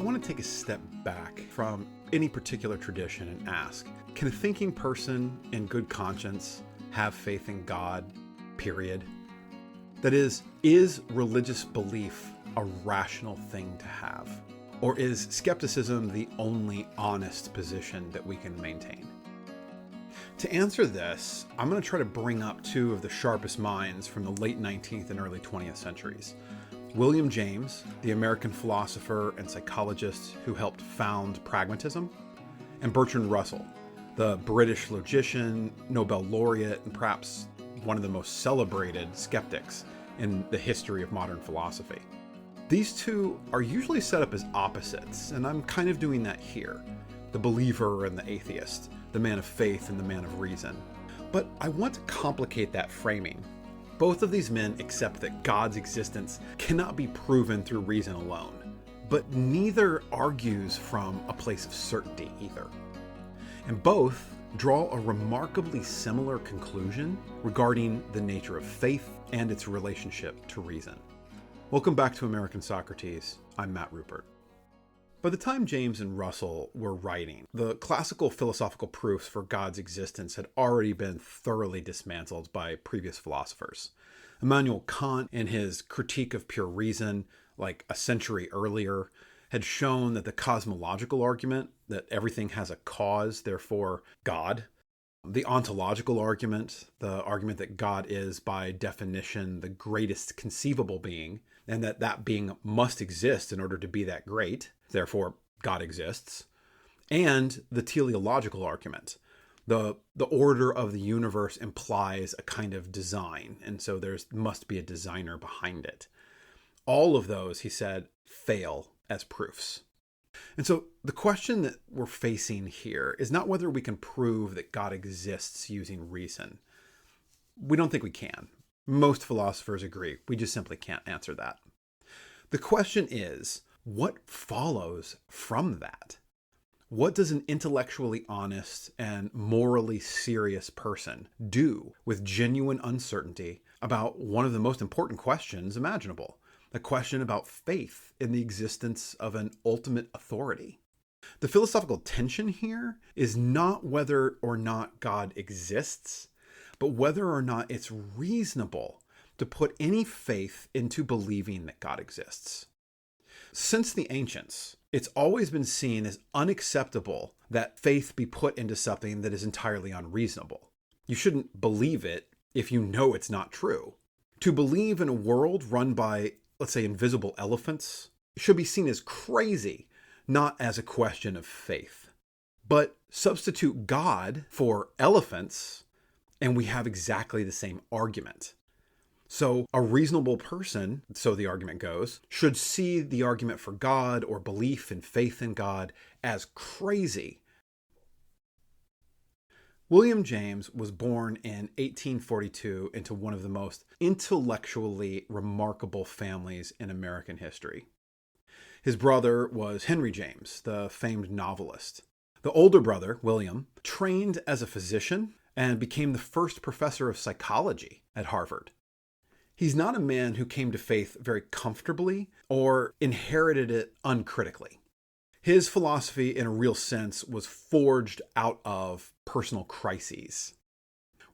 want to take a step back from any particular tradition and ask, can a thinking person in good conscience have faith in God, period? That is religious belief a rational thing to have? Or is skepticism the only honest position that we can maintain? To answer this, I'm going to try to bring up two of the sharpest minds from the late 19th and early 20th centuries. William James, the American philosopher and psychologist who helped found pragmatism, and Bertrand Russell, the British logician, Nobel laureate, and perhaps one of the most celebrated skeptics in the history of modern philosophy. These two are usually set up as opposites, and I'm kind of doing that here. The believer and the atheist, the man of faith and the man of reason. But I want to complicate that framing. Both of these men accept that God's existence cannot be proven through reason alone, but neither argues from a place of certainty either. And both draw a remarkably similar conclusion regarding the nature of faith and its relationship to reason. Welcome back to American Socrates. I'm Matt Rupert. By the time James and Russell were writing, the classical philosophical proofs for God's existence had already been thoroughly dismantled by previous philosophers. Immanuel Kant, in his Critique of Pure Reason, like a century earlier, had shown that the cosmological argument, that everything has a cause, therefore God, the ontological argument, the argument that God is by definition the greatest conceivable being, and that that being must exist in order to be that great, therefore God exists, and the teleological argument. The order of the universe implies a kind of design, and so there must be a designer behind it. All of those, he said, fail as proofs. And so the question that we're facing here is not whether we can prove that God exists using reason. We don't think we can. Most philosophers agree. We just simply can't answer that. The question is, what follows from that? What does an intellectually honest and morally serious person do with genuine uncertainty about one of the most important questions imaginable? A question about faith in the existence of an ultimate authority. The philosophical tension here is not whether or not God exists, but whether or not it's reasonable to put any faith into believing that God exists. Since the ancients, it's always been seen as unacceptable that faith be put into something that is entirely unreasonable. You shouldn't believe it if you know it's not true. To believe in a world run by, let's say, invisible elephants should be seen as crazy, not as a question of faith. But substitute God for elephants, and we have exactly the same argument. So a reasonable person, so the argument goes, should see the argument for God or belief and faith in God as crazy. William James was born in 1842 into one of the most intellectually remarkable families in American history. His brother was Henry James, the famed novelist. The older brother, William, trained as a physician and became the first professor of psychology at Harvard. He's not a man who came to faith very comfortably or inherited it uncritically. His philosophy, in a real sense, was forged out of personal crises.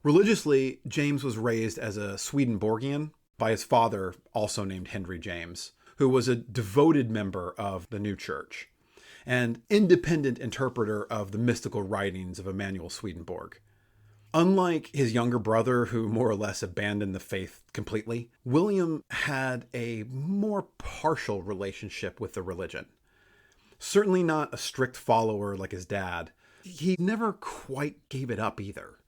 Religiously, James was raised as a Swedenborgian by his father, also named Henry James, who was a devoted member of the New Church, and independent interpreter of the mystical writings of Emanuel Swedenborg. Unlike his younger brother, who more or less abandoned the faith completely, William had a more partial relationship with the religion. Certainly not a strict follower like his dad. He never quite gave it up either.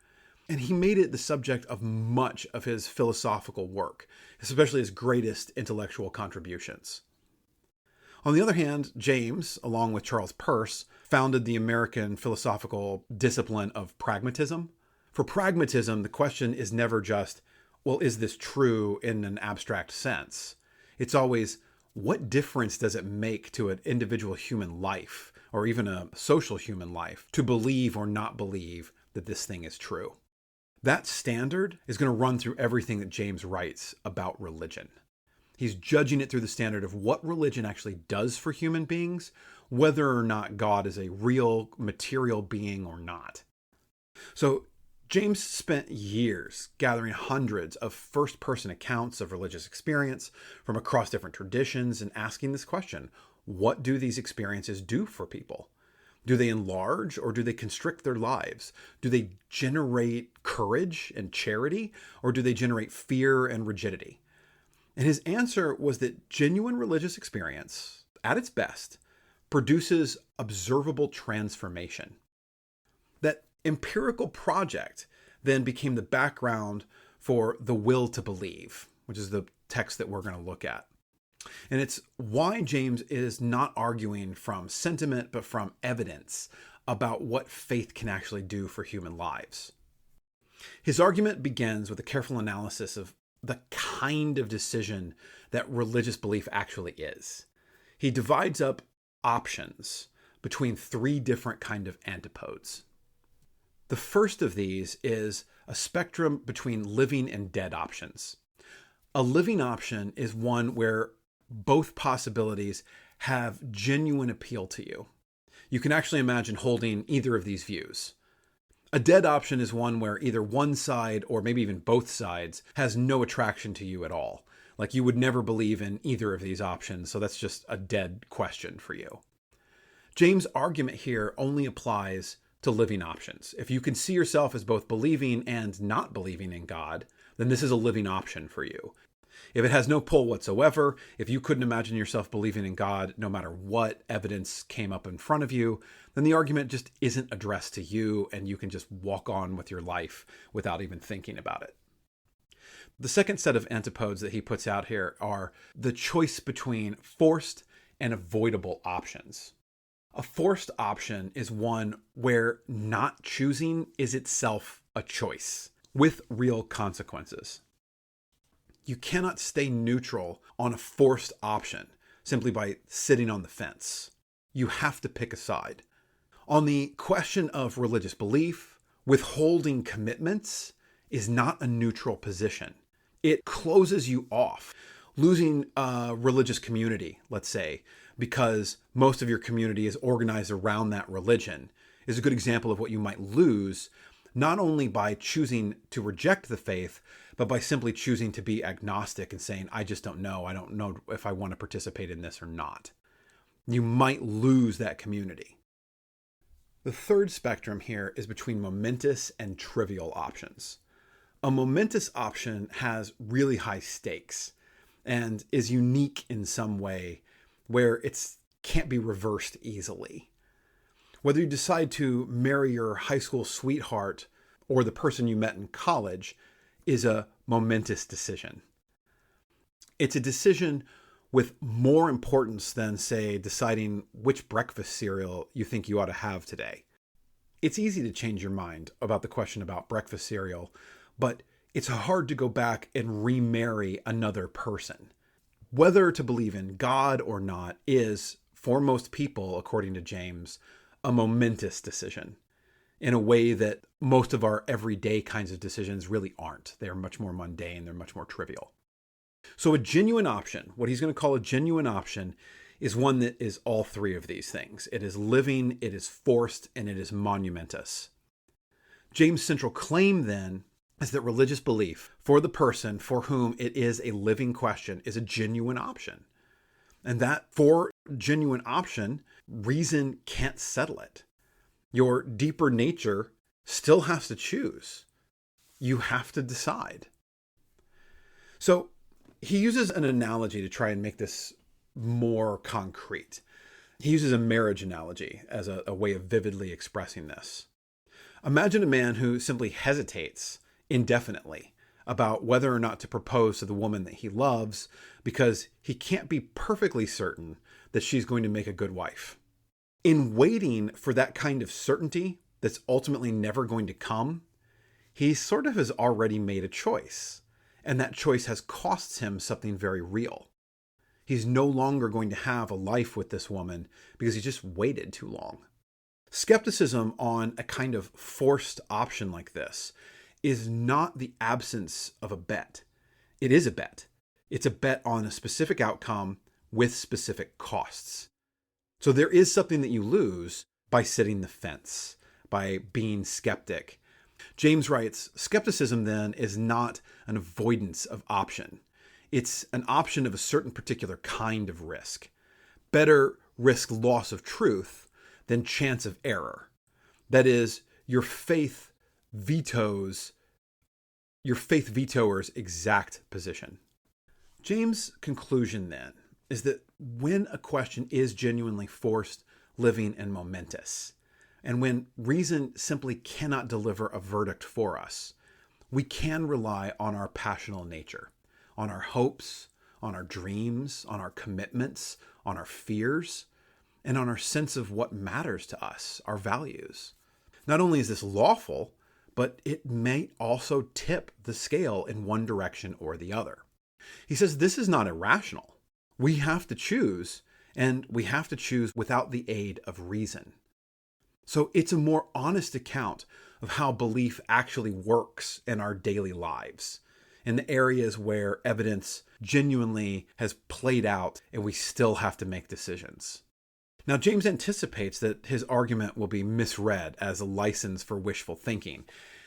And he made it the subject of much of his philosophical work, especially his greatest intellectual contributions. On the other hand, James, along with Charles Peirce, founded the American philosophical discipline of pragmatism. For pragmatism, the question is never just, well, is this true in an abstract sense? It's always, what difference does it make to an individual human life, or even a social human life, to believe or not believe that this thing is true? That standard is going to run through everything that James writes about religion. He's judging it through the standard of what religion actually does for human beings, whether or not God is a real material being or not. So James spent years gathering hundreds of first-person accounts of religious experience from across different traditions and asking this question: what do these experiences do for people? Do they enlarge or do they constrict their lives? Do they generate courage and charity, or do they generate fear and rigidity? And his answer was that genuine religious experience, at its best, produces observable transformation. That empirical project then became the background for the will to believe, which is the text that we're going to look at. And it's why James is not arguing from sentiment, but from evidence about what faith can actually do for human lives. His argument begins with a careful analysis of the kind of decision that religious belief actually is. He divides up options between three different kind of antipodes. The first of these is a spectrum between living and dead options. A living option is one where both possibilities have genuine appeal to you. You can actually imagine holding either of these views. A dead option is one where either one side, or maybe even both sides, has no attraction to you at all. Like you would never believe in either of these options, so that's just a dead question for you. James' argument here only applies to living options. If you can see yourself as both believing and not believing in God, then this is a living option for you. If it has no pull whatsoever, if you couldn't imagine yourself believing in God no matter what evidence came up in front of you, then the argument just isn't addressed to you and you can just walk on with your life without even thinking about it. The second set of antipodes that he puts out here are the choice between forced and avoidable options. A forced option is one where not choosing is itself a choice with real consequences. You cannot stay neutral on a forced option simply by sitting on the fence. You have to pick a side. On the question of religious belief, withholding commitments is not a neutral position. It closes you off. Losing a religious community, let's say, because most of your community is organized around that religion, is a good example of what you might lose, not only by choosing to reject the faith, but by simply choosing to be agnostic and saying, I just don't know. I don't know if I want to participate in this or not. You might lose that community. The third spectrum here is between momentous and trivial options. A momentous option has really high stakes and is unique in some way where it can't be reversed easily. Whether you decide to marry your high school sweetheart or the person you met in college is a momentous decision. It's a decision with more importance than, say, deciding which breakfast cereal you think you ought to have today. It's easy to change your mind about the question about breakfast cereal, but it's hard to go back and remarry another person. Whether to believe in God or not is, for most people, according to James, a momentous decision in a way that most of our everyday kinds of decisions really aren't. They're much more mundane. They're much more trivial. So a genuine option, what he's going to call a genuine option, is one that is all three of these things. It is living, it is forced, and it is monumentous. James' central claim, then, is that religious belief for the person for whom it is a living question is a genuine option. And that for genuine option, reason can't settle it. Your deeper nature still has to choose. You have to decide. So he uses an analogy to try and make this more concrete. He uses a marriage analogy as a way of vividly expressing this. Imagine a man who simply hesitates indefinitely about whether or not to propose to the woman that he loves because he can't be perfectly certain that she's going to make a good wife. In waiting for that kind of certainty that's ultimately never going to come, he sort of has already made a choice, and that choice has cost him something very real. He's no longer going to have a life with this woman because he just waited too long. Skepticism on a kind of forced option like this is not the absence of a bet. It is a bet. It's a bet on a specific outcome with specific costs. So there is something that you lose by sitting the fence, by being skeptic. James writes, skepticism then is not an avoidance of option. It's an option of a certain particular kind of risk. Better risk loss of truth than chance of error. That is, your faith vetoer's exact position. James' conclusion then is that when a question is genuinely forced, living, and momentous, and when reason simply cannot deliver a verdict for us, we can rely on our passional nature, on our hopes, on our dreams, on our commitments, on our fears, and on our sense of what matters to us, our values. Not only is this lawful, but it may also tip the scale in one direction or the other. He says this is not irrational. We have to choose, and we have to choose without the aid of reason. So it's a more honest account of how belief actually works in our daily lives, in the areas where evidence genuinely has played out and we still have to make decisions. Now, James anticipates that his argument will be misread as a license for wishful thinking,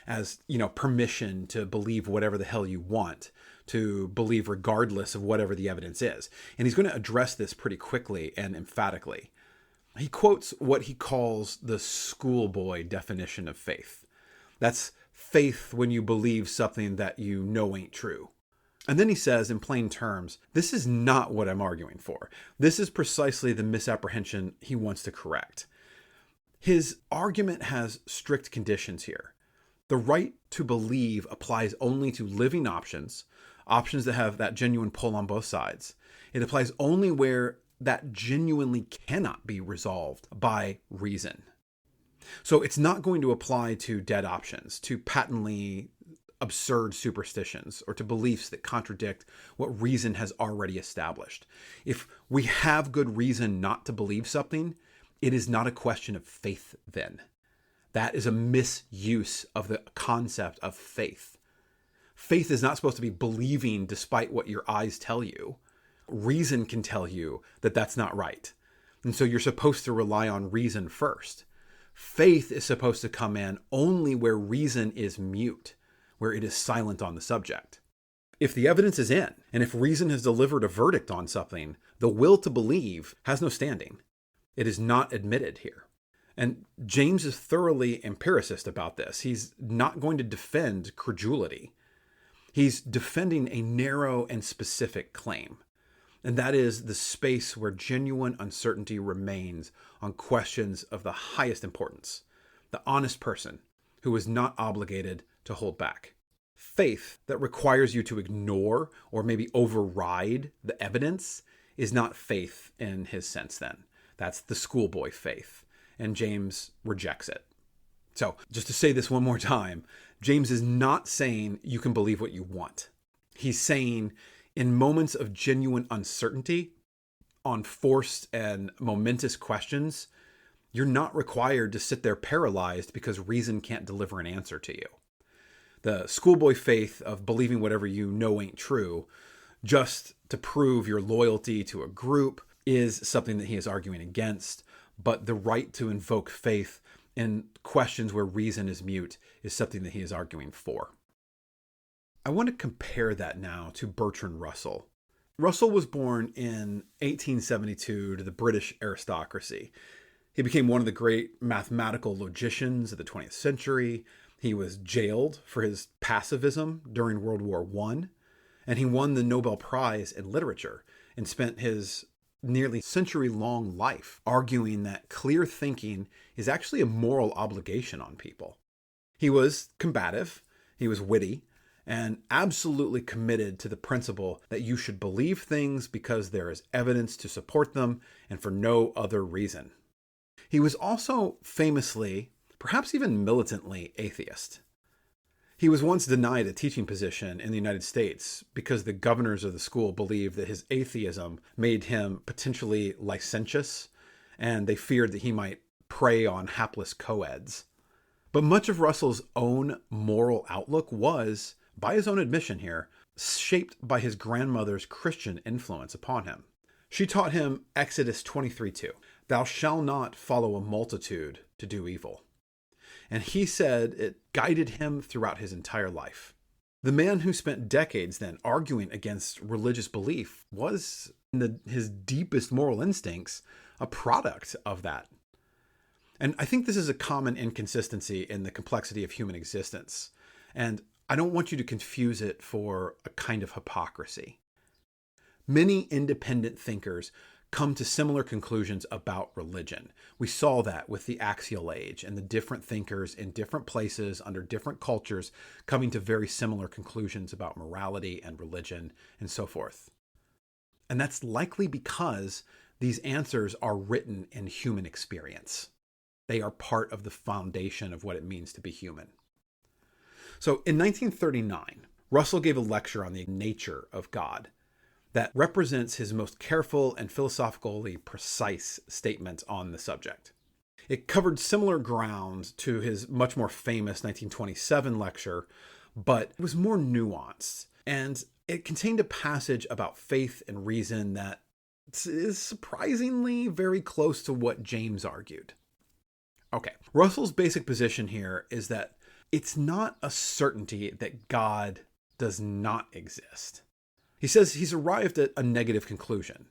as, permission to believe whatever the hell you want, to believe regardless of whatever the evidence is. And he's going to address this pretty quickly and emphatically. He quotes what he calls the schoolboy definition of faith. That's faith when you believe something that you know ain't true. And then he says, in plain terms, this is not what I'm arguing for. This is precisely the misapprehension he wants to correct. His argument has strict conditions here. The right to believe applies only to living options that have that genuine pull on both sides. It applies only where that genuinely cannot be resolved by reason. So it's not going to apply to dead options, to patently absurd superstitions, or to beliefs that contradict what reason has already established. If we have good reason not to believe something, it is not a question of faith then. That is a misuse of the concept of faith. Faith is not supposed to be believing despite what your eyes tell you. Reason can tell you that that's not right. And so you're supposed to rely on reason first. Faith is supposed to come in only where reason is mute, where it is silent on the subject. If the evidence is in, and if reason has delivered a verdict on something, the will to believe has no standing. It is not admitted here. And James is thoroughly empiricist about this. He's not going to defend credulity. He's defending a narrow and specific claim. And that is the space where genuine uncertainty remains on questions of the highest importance. The honest person who is not obligated to hold back. Faith that requires you to ignore or maybe override the evidence is not faith in his sense then. That's the schoolboy faith. And James rejects it. So just to say this one more time, James is not saying you can believe what you want. He's saying in moments of genuine uncertainty, on forced and momentous questions, you're not required to sit there paralyzed because reason can't deliver an answer to you. The schoolboy faith of believing whatever you know ain't true, just to prove your loyalty to a group, is something that he is arguing against. But the right to invoke faith in questions where reason is mute is something that he is arguing for. I want to compare that now to Bertrand Russell. Russell was born in 1872 to the British aristocracy. He became one of the great mathematical logicians of the 20th century. He was jailed for his pacifism during World War I, and he won the Nobel Prize in Literature and spent his nearly century-long life arguing that clear thinking is actually a moral obligation on people. He was combative, he was witty, and absolutely committed to the principle that you should believe things because there is evidence to support them and for no other reason. He was also famously, perhaps even militantly, atheist. He was once denied a teaching position in the United States because the governors of the school believed that his atheism made him potentially licentious, and they feared that he might prey on hapless co-eds. But much of Russell's own moral outlook was by his own admission here, shaped by his grandmother's Christian influence upon him. She taught him Exodus 23:2, "Thou shalt not follow a multitude to do evil." And he said it guided him throughout his entire life. The man who spent decades then arguing against religious belief was, in his deepest moral instincts, a product of that. And I think this is a common inconsistency in the complexity of human existence. And I don't want you to confuse it for a kind of hypocrisy. Many independent thinkers come to similar conclusions about religion. We saw that with the axial age and the different thinkers in different places under different cultures coming to very similar conclusions about morality and religion and so forth. And that's likely because these answers are written in human experience. They are part of the foundation of what it means to be human. So in 1939, Russell gave a lecture on the nature of God that represents his most careful and philosophically precise statement on the subject. It covered similar ground to his much more famous 1927 lecture, but it was more nuanced, and it contained a passage about faith and reason that is surprisingly very close to what James argued. Okay, Russell's basic position here is that it's not a certainty that God does not exist. He says he's arrived at a negative conclusion,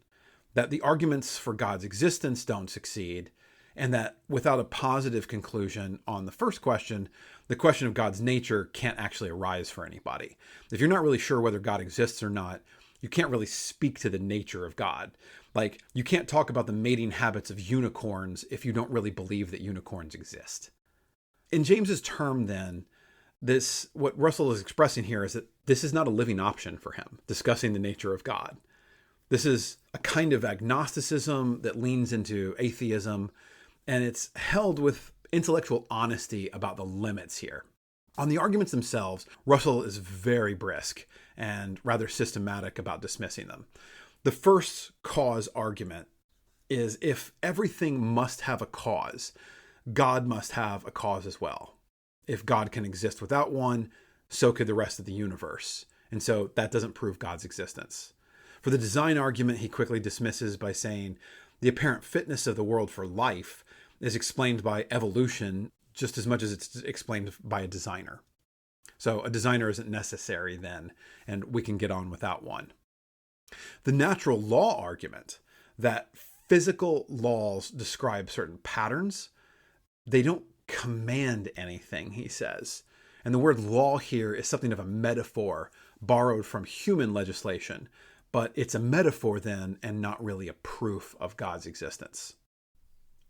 that the arguments for God's existence don't succeed, and that without a positive conclusion on the first question, the question of God's nature can't actually arise for anybody. If you're not really sure whether God exists or not, you can't really speak to the nature of God. Like, you can't talk about the mating habits of unicorns if you don't really believe that unicorns exist. In James's term, then, what Russell is expressing here is that this is not a living option for him, discussing the nature of God. This is a kind of agnosticism that leans into atheism, and it's held with intellectual honesty about the limits here. On the arguments themselves, Russell is very brisk and rather systematic about dismissing them. The first cause argument is if everything must have a cause, God must have a cause as well. If God can exist without one, so could the rest of the universe. And so that doesn't prove God's existence. For the design argument, he quickly dismisses by saying the apparent fitness of the world for life is explained by evolution just as much as it's explained by a designer. So a designer isn't necessary then, and we can get on without one. The natural law argument that physical laws describe certain patterns, they don't command anything, he says. And the word law here is something of a metaphor borrowed from human legislation, but it's a metaphor then and not really a proof of God's existence.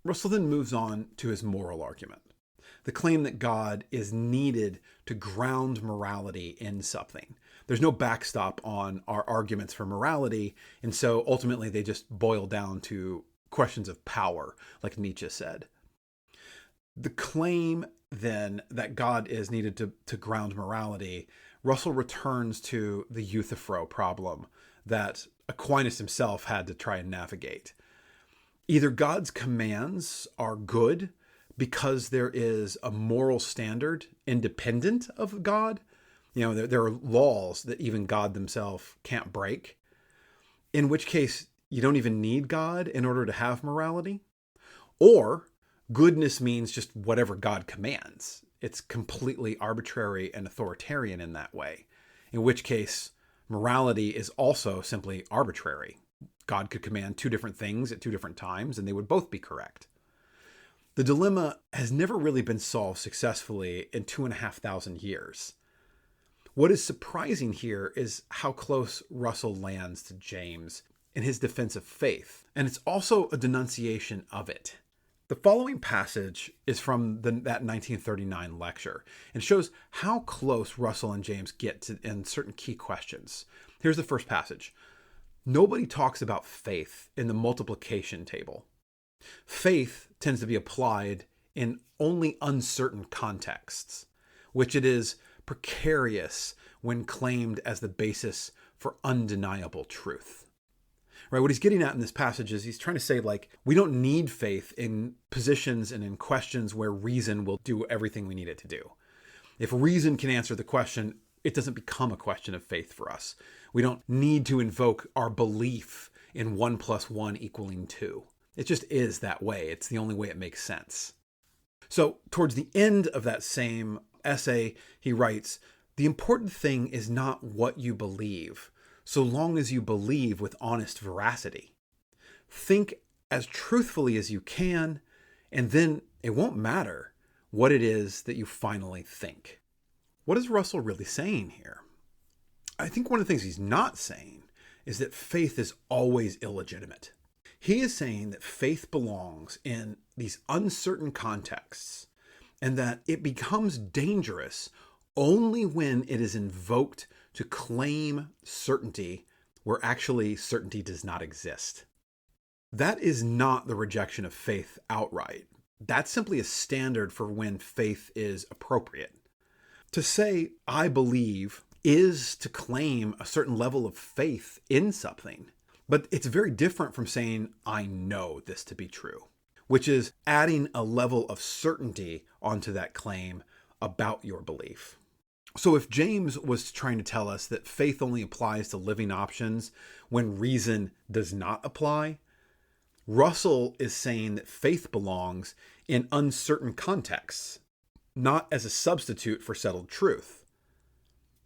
Russell then moves on to his moral argument, the claim that God is needed to ground morality in something. There's no backstop on our arguments for morality, and so ultimately they just boil down to questions of power, like Nietzsche said. The claim then that God is needed to ground morality, Russell returns to the Euthyphro problem that Aquinas himself had to try and navigate. Either God's commands are good because there is a moral standard independent of God. There are laws that even God himself can't break, in which case you don't even need God in order to have morality. Or goodness means just whatever God commands. It's completely arbitrary and authoritarian in that way, in which case morality is also simply arbitrary. God could command two different things at two different times, and they would both be correct. The dilemma has never really been solved successfully in 2,500 years. What is surprising here is how close Russell lands to James in his defense of faith, and it's also a denunciation of it. The following passage is from that 1939 lecture and shows how close Russell and James get to in certain key questions. Here's the first passage. Nobody talks about faith in the multiplication table. Faith tends to be applied in only uncertain contexts, which it is precarious when claimed as the basis for undeniable truth. Right? What he's getting at in this passage is he's trying to say, we don't need faith in positions and in questions where reason will do everything we need it to do. If reason can answer the question, it doesn't become a question of faith for us. We don't need to invoke our belief in 1 + 1 = 2. It just is that way. It's the only way it makes sense. So towards the end of that same essay, he writes, "The important thing is not what you believe, so long as you believe with honest veracity. Think as truthfully as you can, and then it won't matter what it is that you finally think." What is Russell really saying here? I think one of the things he's not saying is that faith is always illegitimate. He is saying that faith belongs in these uncertain contexts and that it becomes dangerous only when it is invoked to claim certainty where actually certainty does not exist. That is not the rejection of faith outright. That's simply a standard for when faith is appropriate. To say, "I believe," is to claim a certain level of faith in something. But it's very different from saying, "I know this to be true," which is adding a level of certainty onto that claim about your belief. So if James was trying to tell us that faith only applies to living options when reason does not apply, Russell is saying that faith belongs in uncertain contexts, not as a substitute for settled truth.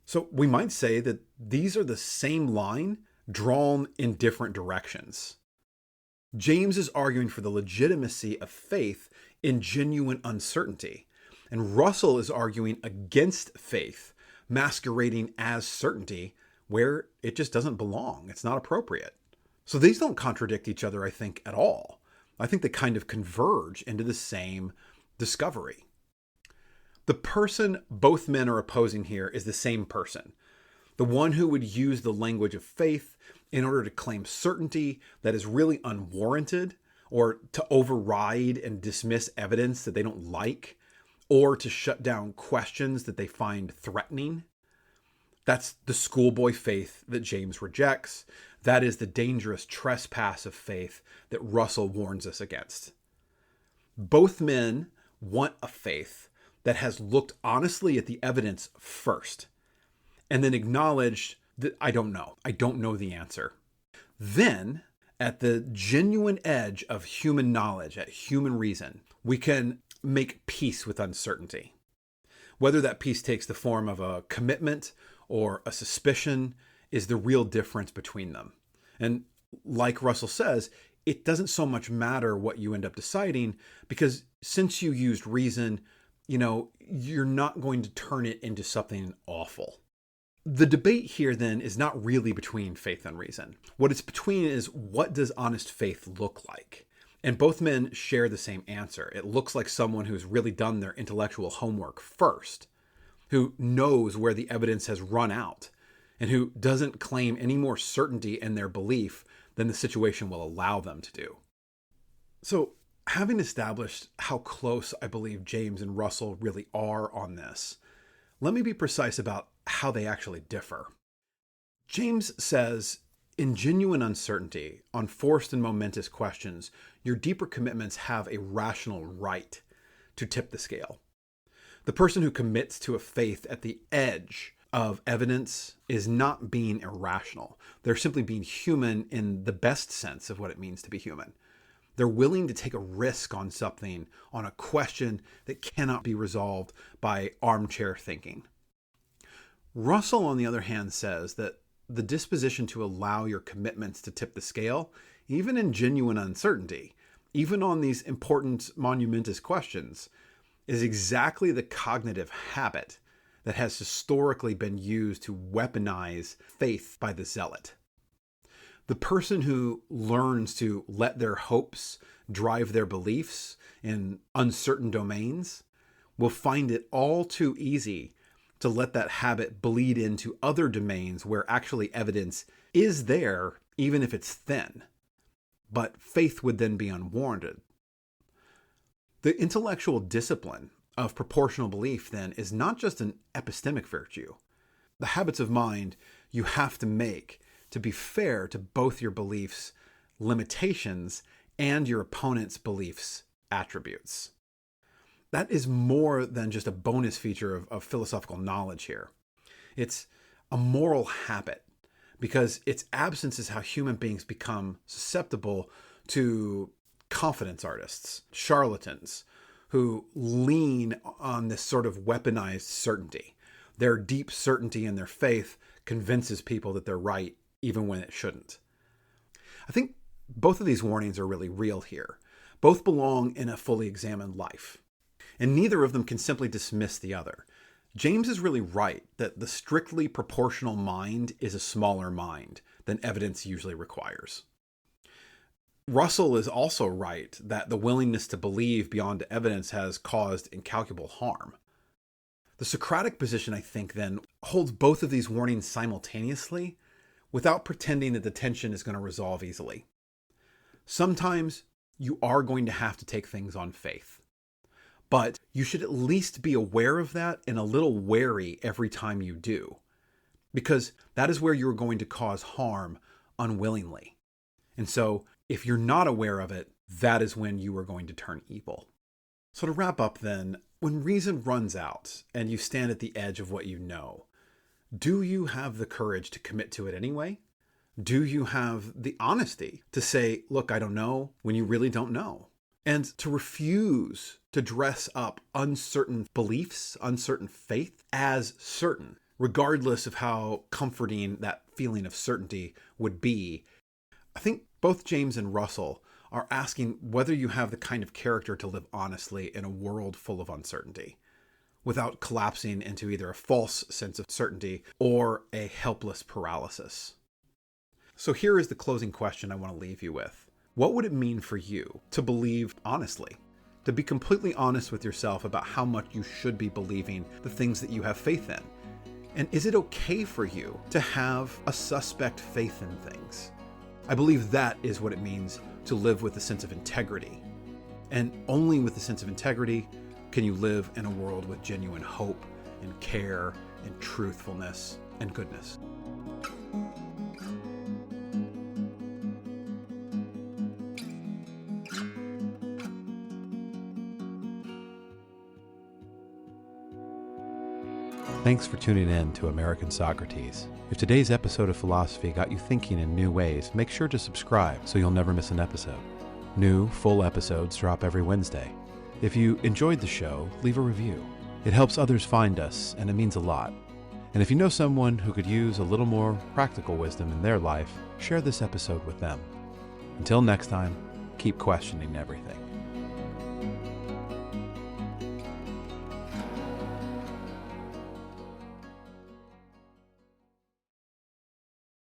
So we might say that these are the same line drawn in different directions. James is arguing for the legitimacy of faith in genuine uncertainty, and Russell is arguing against faith masquerading as certainty where it just doesn't belong. It's not appropriate. So these don't contradict each other, I think, at all. I think they kind of converge into the same discovery. The person both men are opposing here is the same person. The one who would use the language of faith in order to claim certainty that is really unwarranted, or to override and dismiss evidence that they don't like, or to shut down questions that they find threatening. That's the schoolboy faith that James rejects. That is the dangerous trespass of faith that Russell warns us against. Both men want a faith that has looked honestly at the evidence first, and then acknowledged that I don't know the answer. Then, at the genuine edge of human knowledge, at human reason, we can make peace with uncertainty. Whether that peace takes the form of a commitment or a suspicion is the real difference between them. And like Russell says, it doesn't so much matter what you end up deciding, because since you used reason, you're not going to turn it into something awful. The debate here then is not really between faith and reason. What it's between is, what does honest faith look like? And both men share the same answer. It looks like someone who's really done their intellectual homework first, who knows where the evidence has run out, and who doesn't claim any more certainty in their belief than the situation will allow them to do. So, having established how close I believe James and Russell really are on this, let me be precise about how they actually differ. James says, in genuine uncertainty, on forced and momentous questions, your deeper commitments have a rational right to tip the scale. The person who commits to a faith at the edge of evidence is not being irrational. They're simply being human in the best sense of what it means to be human. They're willing to take a risk on something, on a question that cannot be resolved by armchair thinking. Russell, on the other hand, says that the disposition to allow your commitments to tip the scale, even in genuine uncertainty, even on these important monumentous questions, is exactly the cognitive habit that has historically been used to weaponize faith by the zealot. The person who learns to let their hopes drive their beliefs in uncertain domains will find it all too easy to let that habit bleed into other domains where actually evidence is there, even if it's thin. But faith would then be unwarranted. The intellectual discipline of proportional belief, then, is not just an epistemic virtue. The habits of mind you have to make to be fair to both your beliefs' limitations and your opponent's beliefs' attributes. That is more than just a bonus feature of philosophical knowledge here. It's a moral habit because its absence is how human beings become susceptible to confidence artists, charlatans, who lean on this sort of weaponized certainty. Their deep certainty in their faith convinces people that they're right, even when it shouldn't. I think both of these warnings are really real here. Both belong in a fully examined life, and neither of them can simply dismiss the other. James is really right that the strictly proportional mind is a smaller mind than evidence usually requires. Russell is also right that the willingness to believe beyond evidence has caused incalculable harm. The Socratic position, I think, then, holds both of these warnings simultaneously without pretending that the tension is going to resolve easily. Sometimes you are going to have to take things on faith, but you should at least be aware of that and a little wary every time you do, because that is where you're going to cause harm unwillingly. And so if you're not aware of it, that is when you are going to turn evil. So to wrap up then, when reason runs out and you stand at the edge of what you know, do you have the courage to commit to it anyway? Do you have the honesty to say, look, I don't know, when you really don't know? And to refuse to dress up uncertain beliefs, uncertain faith as certain, regardless of how comforting that feeling of certainty would be. I think both James and Russell are asking whether you have the kind of character to live honestly in a world full of uncertainty, without collapsing into either a false sense of certainty or a helpless paralysis. So here is the closing question I want to leave you with. What would it mean for you to believe honestly? To be completely honest with yourself about how much you should be believing the things that you have faith in? And is it okay for you to have a suspect faith in things? I believe that is what it means to live with a sense of integrity. And only with a sense of integrity can you live in a world with genuine hope and care and truthfulness and goodness. Thanks for tuning in to American Socrates. If today's episode of Philosophy got you thinking in new ways, make sure to subscribe so you'll never miss an episode. New, full episodes drop every Wednesday. If you enjoyed the show, leave a review. It helps others find us, and it means a lot. And if you know someone who could use a little more practical wisdom in their life, share this episode with them. Until next time, keep questioning everything.